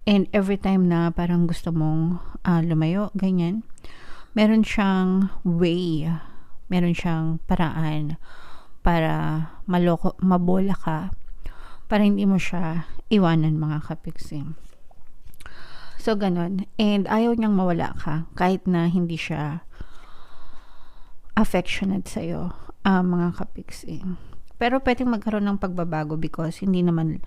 And every time na parang gusto mong lumayo, ganyan, meron siyang way, meron siyang paraan para mabola ka, para hindi mo siya iwanan, mga kapiksi. So, ganun. And ayaw niyang mawala ka, kahit na hindi siya affectionate sa'yo, mga kapiksi. Pero pwedeng magkaroon ng pagbabago because hindi naman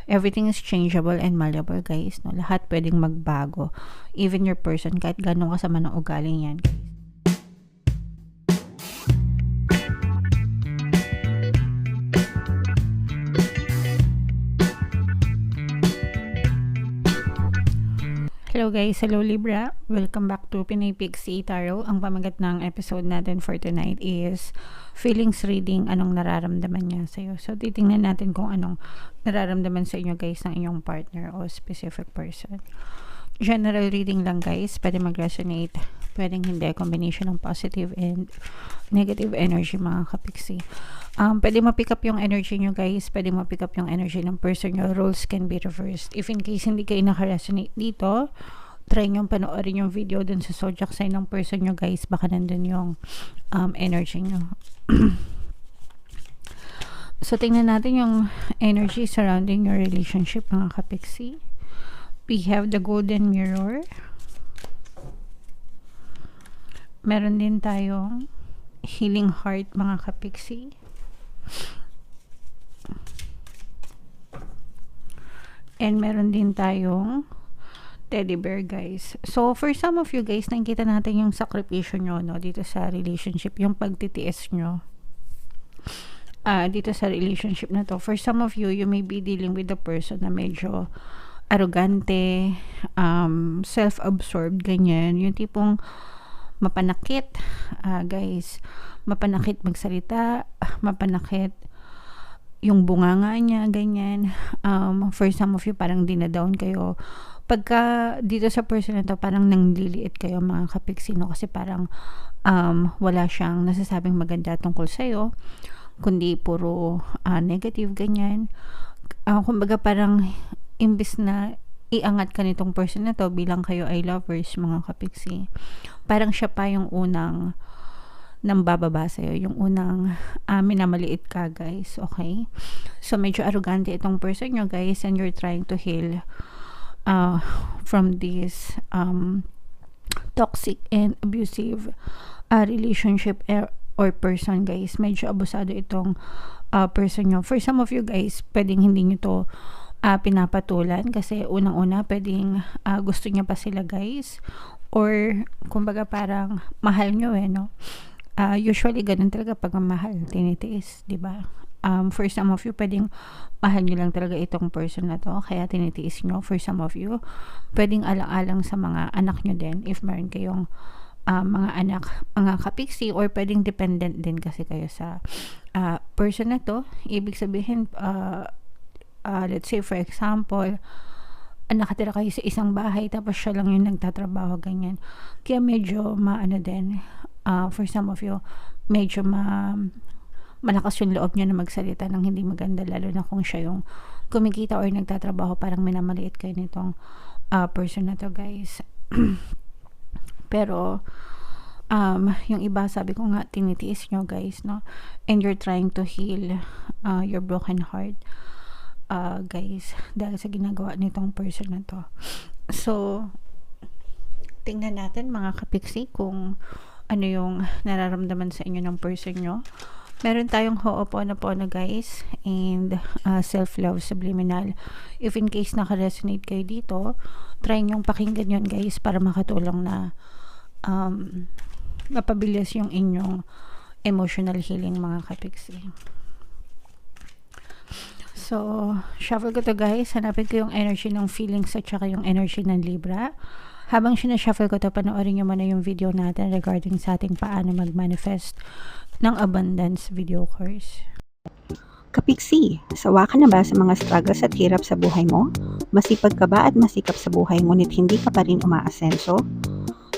everything is changeable and malleable, guys, no? Lahat pwedeng magbago. Even your person, kahit ganun kasama ng ugali niyan. Hello guys, hello Libra. Welcome back to Pinay Pixie Tarot. Ang pamagat ng episode natin for tonight is feelings reading, anong nararamdaman niya sa'yo. So, titingnan natin kung anong nararamdaman sa inyo, guys, ng inyong partner o specific person. General reading lang, guys. Pwede mag-resonate, pwedeng hindi. Combination ng positive and negative energy, mga kapiksi. Pwede ma-pick up yung energy nyo, guys. Pwede ma-pick up yung energy ng person nyo. Roles can be reversed. If in case hindi kayo naka-resonate dito, try nyo panoorin yung video dun sa zodiac sign ng person nyo, guys. Baka nandun yung energy nyo. So, tingnan natin yung energy surrounding your relationship, mga kapiksi. We have the golden mirror. Meron din tayong healing heart, mga kapiksi. And meron din tayong teddy bear, guys. So, for some of you, guys, nakikita natin yung sakripisyo nyo, no, dito sa relationship, yung pagtitiis nyo. Dito sa relationship na to. For some of you, you may be dealing with a person na medyo arrogante, self-absorbed, ganyan. Yung tipong mapanakit, guys. Mapanakit magsalita, mapanakit yung bunganga niya, ganyan. For some of you, parang dinadown kayo. Pagka dito sa person na to, parang nangliliit kayo, mga kapiksino, kasi parang wala siyang nasasabing maganda tungkol sa'yo, kundi puro negative, ganyan. Kumbaga parang imbis na iangat ka nitong person na to bilang kayo ay lovers, mga kapiksi, parang siya pa yung unang nambababa sa'yo, yung unang minamaliit ka, guys. Okay? So, medyo arrogante itong person nyo, guys, and you're trying to heal from this toxic and abusive relationship or person, guys. Medyo abusado itong person nyo. For some of you, guys, pwedeng hindi nyo to pinapatulan kasi unang-una pwedeng gusto niya pa sila, guys, or kumbaga parang mahal nyo, no? Usually ganun talaga pag mahal, tinitiis, di ba? For some of you, pwedeng mahal nyo lang talaga itong person na to, kaya tinitiis nyo. For some of you, pwedeng alang-alang sa mga anak nyo din, if meron kayong mga anak, mga kapiksi, or pwedeng dependent din kasi kayo sa person na to. Ibig sabihin, let's say for example, nakatira kayo sa isang bahay tapos siya lang yung nagtatrabaho, ganyan. Kaya medyo maano din, for some of you, medyo malakas yung loob niya na magsalita ng hindi maganda, lalo na kung siya yung kumikita or nagtatrabaho, parang minamaliit kayo nitong person na to, guys. Pero yung iba, sabi ko nga, tinitiis nyo, guys, no? And you're trying to heal your broken heart, guys, dahil sa ginagawa nitong person na to. So, tingnan natin, mga kapiksi, kung ano yung nararamdaman sa inyo ng person nyo. Meron tayong Ho'oponopono, guys, and self-love subliminal. If in case naka-resonate kayo dito, try nyong pakinggan yun, guys, para makatulong na mapabilis yung inyong emotional healing, mga kapiksi. So, shuffle ko to, guys. Hanapin ko yung energy ng feelings at saka yung energy ng Libra. Habang sinashuffle ko to, panoorin nyo muna yung video natin regarding sa ating paano mag-manifest ng abundance video course. Kapiksi, sawa ka na ba sa mga struggles at hirap sa buhay mo? Masipag ka ba at masikap sa buhay ngunit hindi ka pa rin umaasenso?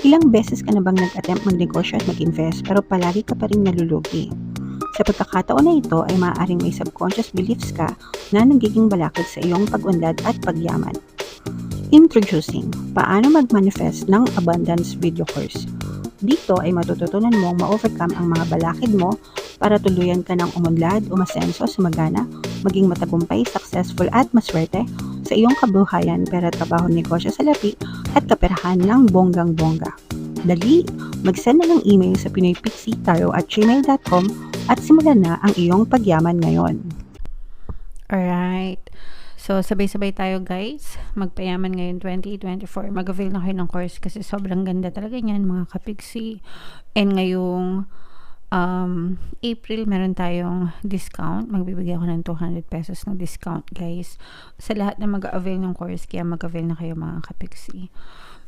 Ilang beses ka na bang nag-attempt magnegosyo at mag-invest pero palagi ka pa rin nalulugi? Sa pagkakataon na ito ay maaaring may subconscious beliefs ka na nagiging balakid sa iyong pag-unlad at pagyaman. Introducing, paano mag-manifest ng abundance video course. Dito ay matututunan mong ma-overcome ang mga balakid mo para tuluyan ka ng umunlad, umasenso, sumagana, maging matagumpay, successful at maswerte sa iyong kabuhayan, pera, trabaho, negosyo, salapi at kaperahan ng bonggang-bongga. Dali, mag-send na ng email sa pinoypixitaro@gmail.com at simulan na ang iyong pagyaman ngayon. Alright. So, sabay-sabay tayo guys. Magpayaman ngayon 2024. Mag-avail na kayo ng course kasi sobrang ganda talaga niyan mga kapiksi. And ngayong April, meron tayong discount. Magbibigay ako ng 200 pesos ng discount guys. Sa lahat na mag-avail ng course, kaya mag-avail na kayo mga kapiksi.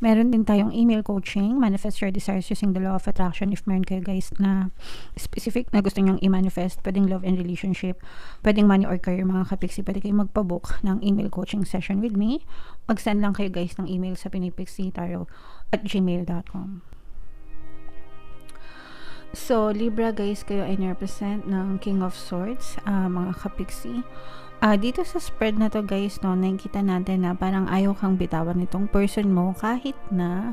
Meron din tayong email coaching, manifest your desires using the law of attraction. If meron kayo guys na specific na gusto nyong i-manifest, pwedeng love and relationship, pwedeng money or career mga kapiksi, pwede kayo magpabook ng email coaching session with me. Mag-send lang kayo guys ng email sa pinoypixitaro@gmail.com. So, Libra guys, kayo ay represent ng King of Swords, mga kapiksi. Dito sa spread na to guys, no, nakikita natin na parang ayaw kang bitawan nitong person mo kahit na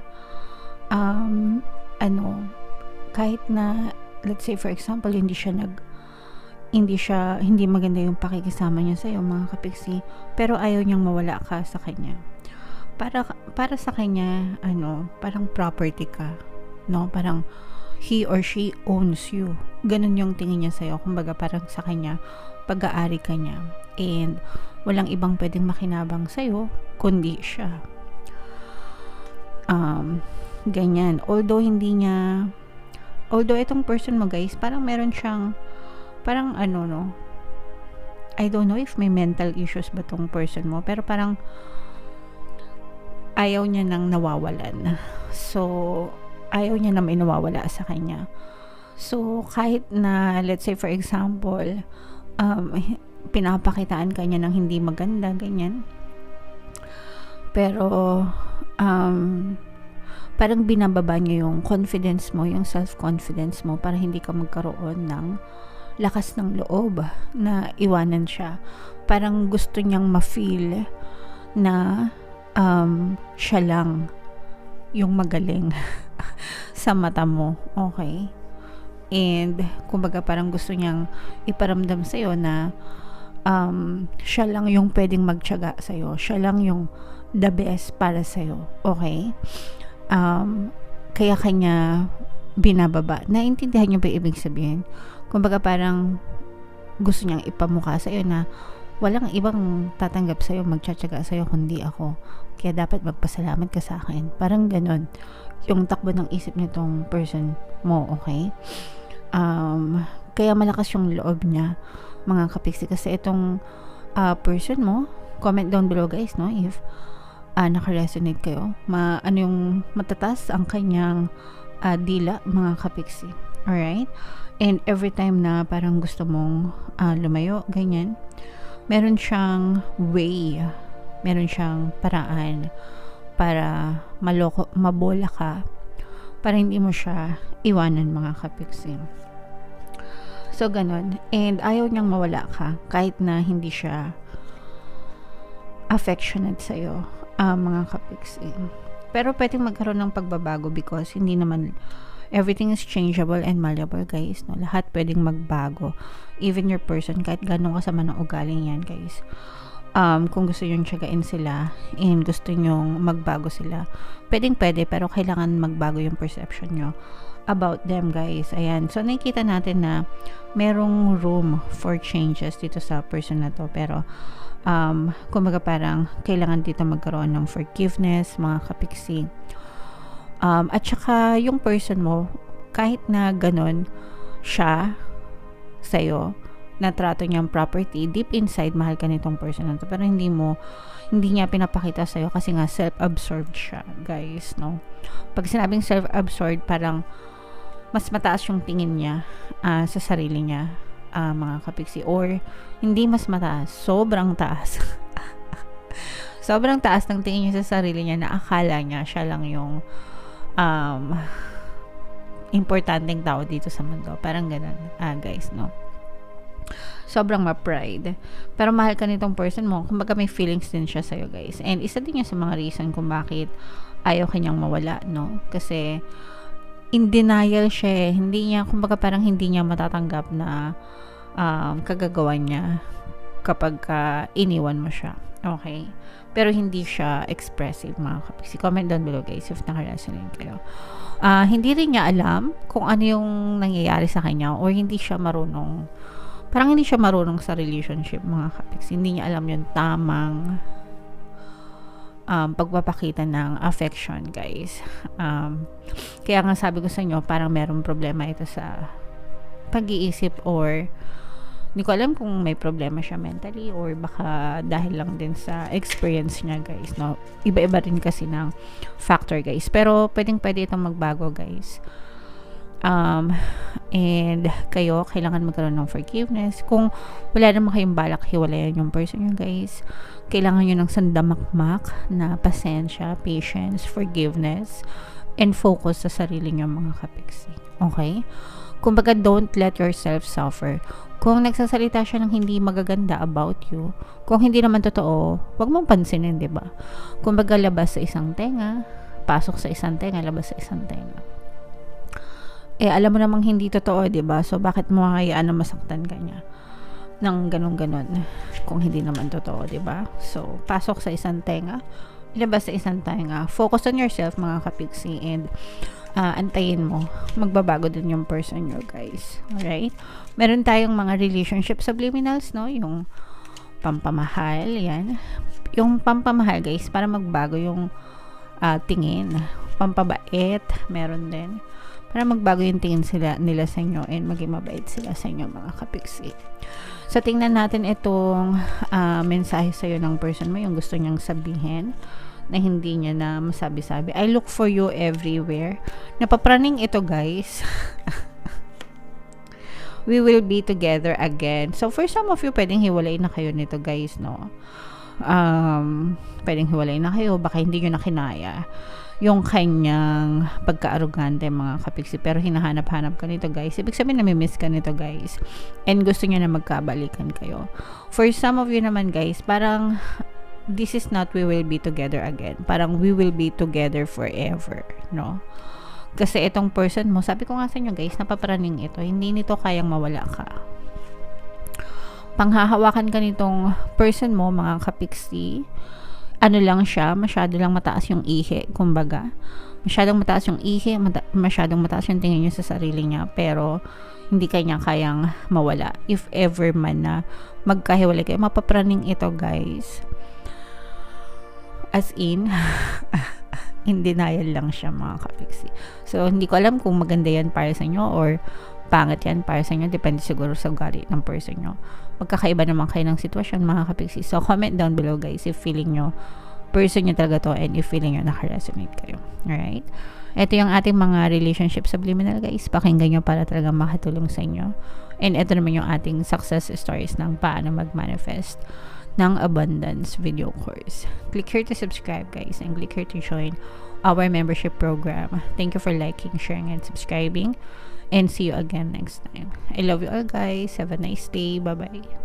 kahit na let's say for example hindi maganda yung pakikisama niya sa iyo mga kapiksi, pero ayaw niyang mawala ka sa kanya. Para sa kanya parang property ka, no? Parang he or she owns you. Ganun yung tingin niya sa iyo. Kumbaga parang sa kanya pag-aari ka niya. And walang ibang pwedeng makinabang sa'yo kundi siya. Ganyan. Although itong person mo guys, parang meron siyang I don't know if may mental issues ba tong person mo, pero parang ayaw niya nang nawawalan. So ayaw niya na may nawawala sa kanya. So kahit na let's say for example pinapakitaan ka niya ng hindi maganda, ganyan. Pero, parang binababa niya yung confidence mo, yung self-confidence mo para hindi ka magkaroon ng lakas ng loob na iwanan siya. Parang gusto niyang ma-feel na siya lang yung magaling sa mata mo. Okay? And, kumbaga parang gusto niyang iparamdam sa'yo na siya lang yung pwedeng magtiyaga sa'yo. Siya lang yung the best para sa'yo. Okay? Kaya kanya binababa. Naintindihan niyo ba ibig sabihin? Kumbaga parang gusto niyang ipamukha sa'yo na walang ibang tatanggap sa'yo, magtsatsaga sa'yo kundi ako. Kaya dapat magpasalamat ka sa akin. Parang ganon yung takbo ng isip nitong person mo. Okay? Kaya malakas yung loob niya mga kapiksi, kasi itong person mo, comment down below guys, no, if naka-resonate kayo, yung matatas ang kanyang dila mga kapiksi. Alright? And every time na parang gusto mong lumayo, ganyan, meron siyang way, meron siyang paraan para mabola ka, para hindi mo siya iwanan mga kapiksi. So, ganun. And ayaw niyang mawala ka kahit na hindi siya affectionate sa'yo, mga kapiksi. Pero pwedeng magkaroon ng pagbabago because hindi naman everything is changeable and malleable guys. No? Lahat pwedeng magbago. Even your person, kahit gano'ng kasama ng ugali yan guys. Kung gusto nyo tiyagain sila and gusto nyo magbago sila, pwede, pero kailangan magbago yung perception nyo about them guys. Ayan. So, nakikita natin na merong room for changes dito sa person na to. Pero, kumbaga parang kailangan dito magkaroon ng forgiveness, mga kapiksi. At saka, yung person mo, kahit na ganon siya sa'yo, na trato niyang property, deep inside, mahal ka nitong person na to. Pero hindi niya pinapakita sa'yo kasi nga self-absorbed siya, guys, no? Pag sinabing self-absorbed, parang mas mataas yung tingin niya sa sarili niya, mga kapiksi. Or, hindi mas mataas, sobrang taas. Sobrang taas ng tingin niya sa sarili niya na akala niya siya lang yung importanteng tao dito sa mundo. Parang ganun, guys, no? sobrang ma-pride. Pero mahal ka nitong person mo, kumbaga may feelings din siya sa'yo, guys. And isa din yan sa mga reason kung bakit ayaw kanyang mawala, no? Kasi in denial siya, hindi niya, kumbaga parang hindi niya matatanggap na kagagawan niya kapag iniwan mo siya. Okay? Pero hindi siya expressive, mga kapiksi. Comment down below, guys, if nakaresonate kayo. Hindi rin niya alam kung ano yung nangyayari sa kanya or hindi siya marunong, parang hindi siya marunong sa relationship, mga kapiksi. Hindi niya alam yung tamang pagpapakita ng affection, guys. Kaya nga sabi ko sa inyo, parang merong problema ito sa pag-iisip, or hindi ko alam kung may problema siya mentally or baka dahil lang din sa experience niya, guys, no? Iba-iba rin kasi ng factor, guys. Pero pwede itong magbago, guys. And kayo, kailangan magkaroon ng forgiveness. Kung wala naman kayong balak hiwalayan yung person nyo, guys, kailangan nyo ng sandamakmak na pasensya, patience, forgiveness, and focus sa sarili nyo, mga kapiksi. Okay? Kumbaga, don't let yourself suffer. Kung nagsasalita siya ng hindi magaganda about you, kung hindi naman totoo, wag mong pansinin, diba? Kumbaga, labas sa isang tenga, pasok sa isang tenga, labas sa isang tenga. Alam mo namang hindi totoo, diba? So, bakit mo hayaan na masaktan ka niya ng ganun-ganon kung hindi naman totoo, diba? So, pasok sa isang tenga, labas sa isang tenga. Focus on yourself, mga kapiksi, and antayin mo, magbabago din yung person nyo, guys. Alright? Meron tayong mga relationship subliminals, no? Yung pampamahal, yan. Yung pampamahal, guys, para magbago yung tingin. Pampabait, meron din. Para magbago yung tingin nila sa inyo and maging mabait sila sa inyo, mga kapiksi. So, tingnan natin itong mensahe sa'yo ng person mo, yung gusto niyang sabihin na hindi niya na masabi-sabi. I look for you everywhere. Napapraning ito, guys. We will be together again. So, for some of you, pwedeng hiwalay na kayo nito, guys, no? Pwedeng hiwalay na kayo. Baka hindi nyo na kinaya yung kanyang pagka-arugante, mga kapiksi. Pero hinahanap-hanap ka nito, guys. Ibig sabihin, namimiss ka nito, guys. And gusto niya na magkabalikan kayo. For some of you naman, guys, parang this is not we will be together again. Parang we will be together forever, no? Kasi itong person mo, sabi ko nga sa inyo, guys, napapraning ito. Hindi nito kayang mawala ka. Panghahawakan ka nitong person mo, mga kapiksi. Ano lang siya, masyado lang mataas yung ihi, kumbaga. Masyadong mataas yung ihi, masyadong mataas yung tingin niya sa sarili niya, pero hindi kanya kayang mawala. If ever man na magkahiwalay kayo, mapapraning ito, guys. As in, in denial lang siya, mga kapiksi. So, hindi ko alam kung maganda yan para sa inyo or pangit yan para sa inyo. Depende siguro sa ugali ng person nyo. Magkakaiba naman kayo ng sitwasyon, mga kapiksi. So, comment down below, guys, if feeling nyo person nyo talaga to and if feeling nyo nakaresonate kayo. Alright? Ito yung ating mga relationship subliminal, guys. Pakinggan nyo para talaga makatulong sa inyo. And ito naman yung ating success stories ng paano mag-manifest ng abundance video course. Click here to subscribe, guys, and click here to join our membership program. Thank you for liking, sharing, and subscribing, and see you again next time. I love you all, guys. Have a nice day. Bye-bye.